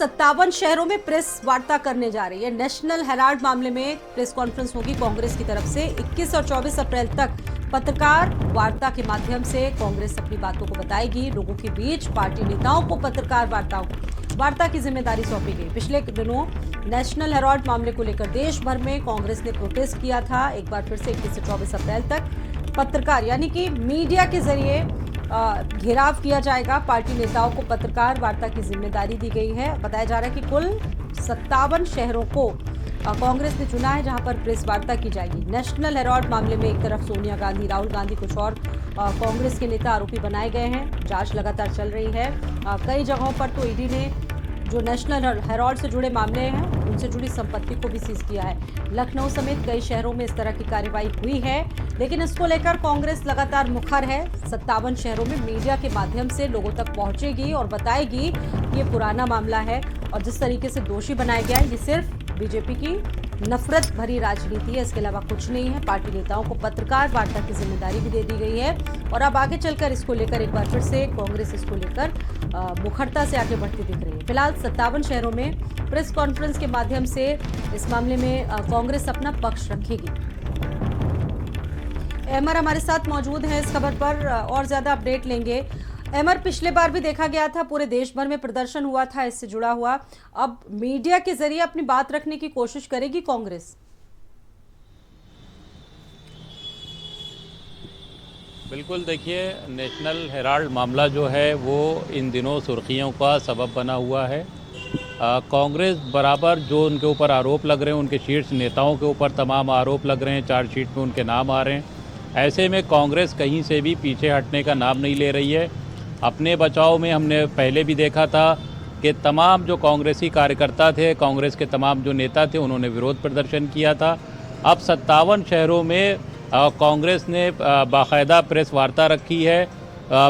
57 शहरों में प्रेस वार्ता करने जा रही है। नेशनल हेराल्ड मामले में प्रेस कॉन्फ्रेंस होगी कांग्रेस की तरफ से। 21 और 24 अप्रैल तक पत्रकार वार्ता के माध्यम से कांग्रेस अपनी बातों को बताएगी। लोगों के बीच पार्टी नेताओं को पत्रकार वार्ता की जिम्मेदारी सौंपी गई। पिछले दिनों नेशनल हेराल्ड मामले को लेकर देश भर में कांग्रेस ने प्रोटेस्ट किया था। एक बार फिर से 21 से 24 अप्रैल तक पत्रकार यानी कि मीडिया के जरिए घेराव किया जाएगा। पार्टी नेताओं को पत्रकार वार्ता की जिम्मेदारी दी गई है। बताया जा रहा है कि कुल 57 शहरों को कांग्रेस ने चुना है जहां पर प्रेस वार्ता की जाएगी। नेशनल हेराल्ड मामले में एक तरफ सोनिया गांधी, राहुल गांधी, कुछ और कांग्रेस के नेता आरोपी बनाए गए हैं। जांच लगातार चल रही है। कई जगहों पर तो ईडी ने जो नेशनल हेराल्ड से जुड़े मामले हैं उनसे जुड़ी संपत्ति को भी सीज किया है। लखनऊ समेत कई शहरों में इस तरह की कार्रवाई हुई है, लेकिन इसको लेकर कांग्रेस लगातार मुखर है। 57 शहरों में मीडिया के माध्यम से लोगों तक पहुंचेगी और बताएगी कि ये पुराना मामला है और जिस तरीके से दोषी बनाया गया है ये सिर्फ बीजेपी की नफरत भरी राजनीति है, इसके अलावा कुछ नहीं है। पार्टी नेताओं को पत्रकार वार्ता की जिम्मेदारी भी दे दी गई है और अब आगे चलकर इसको लेकर एक बार फिर से कांग्रेस इसको लेकर मुखरता से आगे बढ़ती दिख रही है। फिलहाल 57 शहरों में प्रेस कॉन्फ्रेंस के माध्यम से इस मामले में कांग्रेस अपना पक्ष रखेगी। अमर हमारे साथ मौजूद है इस खबर पर और ज्यादा अपडेट लेंगे। अमर, पिछले बार भी देखा गया था, पूरे देश भर में प्रदर्शन हुआ था इससे जुड़ा हुआ। अब मीडिया के जरिए अपनी बात रखने की कोशिश करेगी कांग्रेस। बिल्कुल, देखिए, नेशनल हेराल्ड मामला जो है वो इन दिनों सुर्खियों का सबब बना हुआ है। कांग्रेस बराबर जो उनके ऊपर आरोप लग रहे हैं, उनके शीर्ष नेताओं के ऊपर तमाम आरोप लग रहे हैं, चार्जशीट में उनके नाम आ रहे हैं। ऐसे में कांग्रेस कहीं से भी पीछे हटने का नाम नहीं ले रही है। अपने बचाव में हमने पहले भी देखा था कि तमाम जो कांग्रेसी कार्यकर्ता थे, कांग्रेस के तमाम जो नेता थे, उन्होंने विरोध प्रदर्शन किया था। अब 57 शहरों में कांग्रेस ने बाकायदा प्रेस वार्ता रखी है।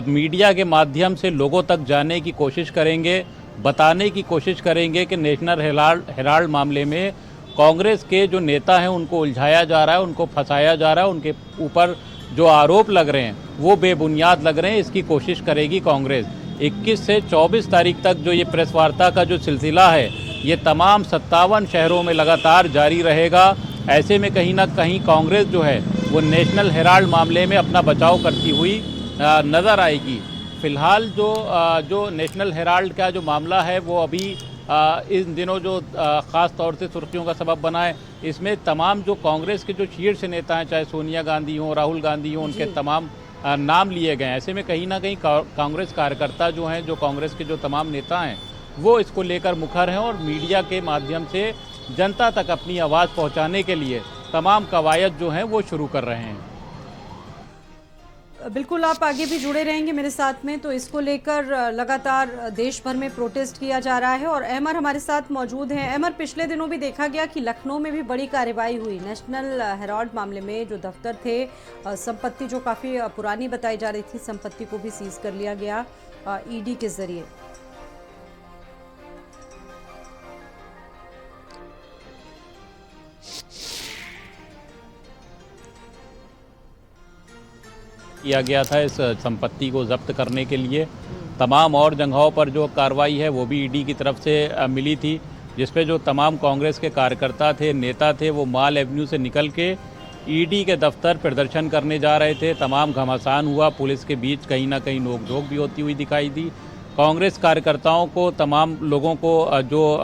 मीडिया के माध्यम से लोगों तक जाने की कोशिश करेंगे, बताने की कोशिश करेंगे कि नेशनल हेराल्ड मामले में कांग्रेस के जो नेता हैं उनको उलझाया जा रहा है, उनको फंसाया जा रहा है, उनके ऊपर जो आरोप लग रहे हैं वो बेबुनियाद लग रहे हैं। इसकी कोशिश करेगी कांग्रेस। 21 से 24 तारीख तक जो ये प्रेस वार्ता का जो सिलसिला है ये तमाम 57 शहरों में लगातार जारी रहेगा। ऐसे में कहीं ना कहीं कांग्रेस जो है वो नेशनल हेराल्ड मामले में अपना बचाव करती हुई नज़र आएगी। फ़िलहाल जो नेशनल हेराल्ड का जो मामला है वो अभी इन दिनों जो ख़ास तौर से सुर्खियों का सबब बना है, इसमें तमाम जो कांग्रेस के जो शीर्ष नेता हैं, चाहे सोनिया गांधी हों, राहुल गांधी हों, उनके तमाम नाम लिए गए हैं। ऐसे में कहीं ना कहीं कांग्रेस कार्यकर्ता जो हैं, जो कांग्रेस के जो तमाम नेता हैं, वो इसको लेकर मुखर हैं और मीडिया के माध्यम से जनता तक अपनी आवाज़ पहुँचाने के लिए तमाम कवायद जो हैं वो शुरू कर रहे हैं। बिल्कुल, आप आगे भी जुड़े रहेंगे मेरे साथ में। तो इसको लेकर लगातार देश भर में प्रोटेस्ट किया जा रहा है और अमर हमारे साथ मौजूद हैं। अमर, पिछले दिनों भी देखा गया कि लखनऊ में भी बड़ी कार्रवाई हुई। नेशनल हेराल्ड मामले में जो दफ्तर थे, संपत्ति जो काफ़ी पुरानी बताई जा रही थी, संपत्ति को भी सीज कर लिया गया ईडी के जरिए। किया गया था इस संपत्ति को जब्त करने के लिए। तमाम और जगहों पर जो कार्रवाई है वो भी ईडी की तरफ से मिली थी, जिसपे जो तमाम कांग्रेस के कार्यकर्ता थे, नेता थे, वो माल एवेन्यू से निकल के ईडी के दफ्तर प्रदर्शन करने जा रहे थे। तमाम घमासान हुआ, पुलिस के बीच कहीं ना कहीं नोकझोंक भी होती हुई दिखाई दी। कांग्रेस कार्यकर्ताओं को, तमाम लोगों को जो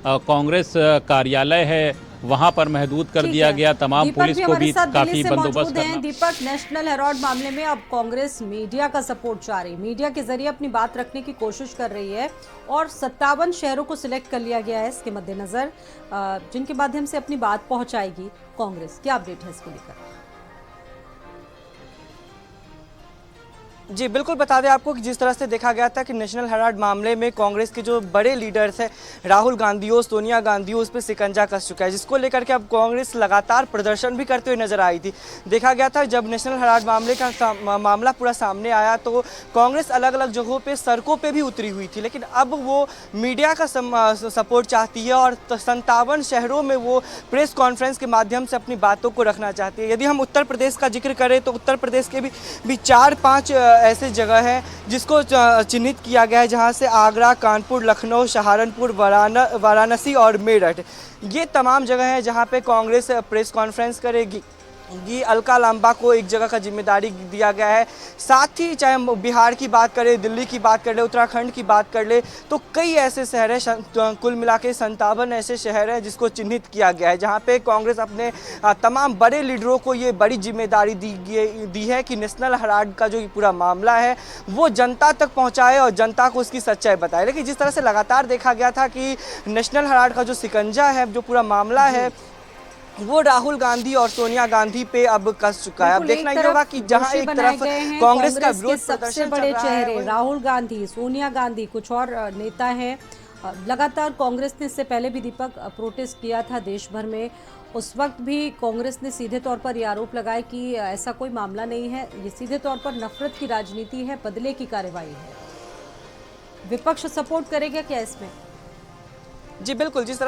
कांग्रेस कार्यालय है वहां पर महदूद कर दिया गया। तमाम पुलिस को भी काफी बंदोबस्त करना। दीपक, नेशनल हेराल्ड मामले में अब कांग्रेस मीडिया का सपोर्ट चाह रही, मीडिया के जरिए अपनी बात रखने की कोशिश कर रही है और 57 शहरों को सिलेक्ट कर लिया गया है इसके मद्देनजर, जिनके माध्यम से अपनी बात पहुंचाएगी कांग्रेस। क्या अपडेट है इसको लेकर? जी बिल्कुल, बता दें आपको कि जिस तरह से देखा गया था कि नेशनल हेराल्ड मामले में कांग्रेस के जो बड़े लीडर्स हैं, राहुल गांधी हो, सोनिया गांधी हो, उस पर शिकंजा कस चुका है, जिसको लेकर के अब कांग्रेस लगातार प्रदर्शन भी करते हुए नजर आई थी। देखा गया था जब नेशनल हेराल्ड मामले का मामला पूरा सामने आया तो कांग्रेस अलग अलग जगहों पर सड़कों पर भी उतरी हुई थी, लेकिन अब वो मीडिया का सपोर्ट चाहती है और 57 शहरों में वो प्रेस कॉन्फ्रेंस के माध्यम से अपनी बातों को रखना चाहती है। यदि हम उत्तर प्रदेश का जिक्र करें तो उत्तर प्रदेश के भी 4-5 ऐसे जगह हैं जिसको चिन्हित किया गया है, जहां से आगरा, कानपुर, लखनऊ, सहारनपुर, वाराणसी और मेरठ, ये तमाम जगह हैं जहां पे कांग्रेस प्रेस कॉन्फ्रेंस करेगी। अलका लांबा को एक जगह का जिम्मेदारी दिया गया है। साथ ही चाहे हम बिहार की बात करें, दिल्ली की बात कर ले, उत्तराखंड की बात कर ले, तो कई ऐसे शहर हैं, कुल मिला के 57 ऐसे शहर हैं जिसको चिन्हित किया गया है, जहां पे कांग्रेस अपने तमाम बड़े लीडरों को ये बड़ी जिम्मेदारी दी है कि नेशनल हेराल्ड का जो पूरा मामला है वो जनता तक पहुँचाए और जनता को उसकी सच्चाई बताए। लेकिन जिस तरह से लगातार देखा गया था कि नेशनल हेराल्ड का जो शिकंजा है, जो पूरा मामला है, वो राहुल गांधी और सोनिया गांधी पे अब कस चुका है। अब देखना ये होगा कि जहां एक तरफ कांग्रेस का विरोध सबसे बड़े चेहरे राहुल गांधी, सोनिया गांधी, कुछ और नेता हैं। लगातार कांग्रेस ने इससे पहले भी दीपक प्रोटेस्ट किया था देश भर में। उस वक्त भी कांग्रेस ने सीधे तौर पर ये आरोप लगाया कि ऐसा कोई मामला नहीं है, ये सीधे तौर पर नफरत की राजनीति है, बदले की कार्रवाई है। विपक्ष सपोर्ट करेगा क्या इसमें? जी बिल्कुल, जिस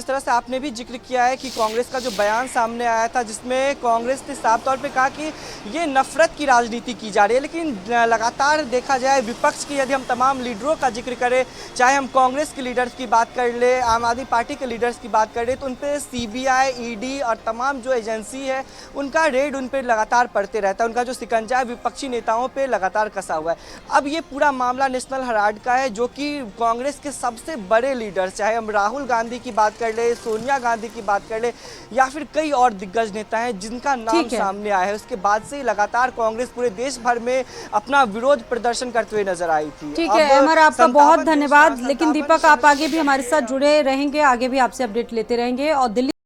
तरह से आपने भी जिक्र किया है कि कांग्रेस का जो बयान सामने आया था, जिसमें कांग्रेस ने साफ तौर पे कहा कि ये नफरत की राजनीति की जा रही है। लेकिन लगातार देखा जाए विपक्ष की, यदि हम तमाम लीडरों का जिक्र करें, चाहे हम कांग्रेस के लीडर्स की बात कर ले, आम आदमी पार्टी के लीडर्स की बात कर ले, तो उन पर CBI, ED और तमाम जो एजेंसी है उनका रेड उन पर लगातार पड़ते रहता है। उनका जो शिकंजा है विपक्षी नेताओं पर लगातार कसा हुआ है। अब ये पूरा मामला नेशनल हेराल्ड का है, जो कि कांग्रेस के सबसे बड़े लीडर्स, चाहे हम राहुल गांधी की बात कर ले, सोनिया गांधी की बात कर ले, या फिर कई और दिग्गज नेता हैं जिनका नाम सामने आया है, उसके बाद से लगातार कांग्रेस पूरे देश भर में अपना विरोध प्रदर्शन करते हुए नजर आई थी। ठीक है अमर, आपका बहुत धन्यवाद। लेकिन दीपक, आप आगे भी हमारे साथ जुड़े रहेंगे, आगे भी आपसे अपडेट लेते रहेंगे। और दिल्ली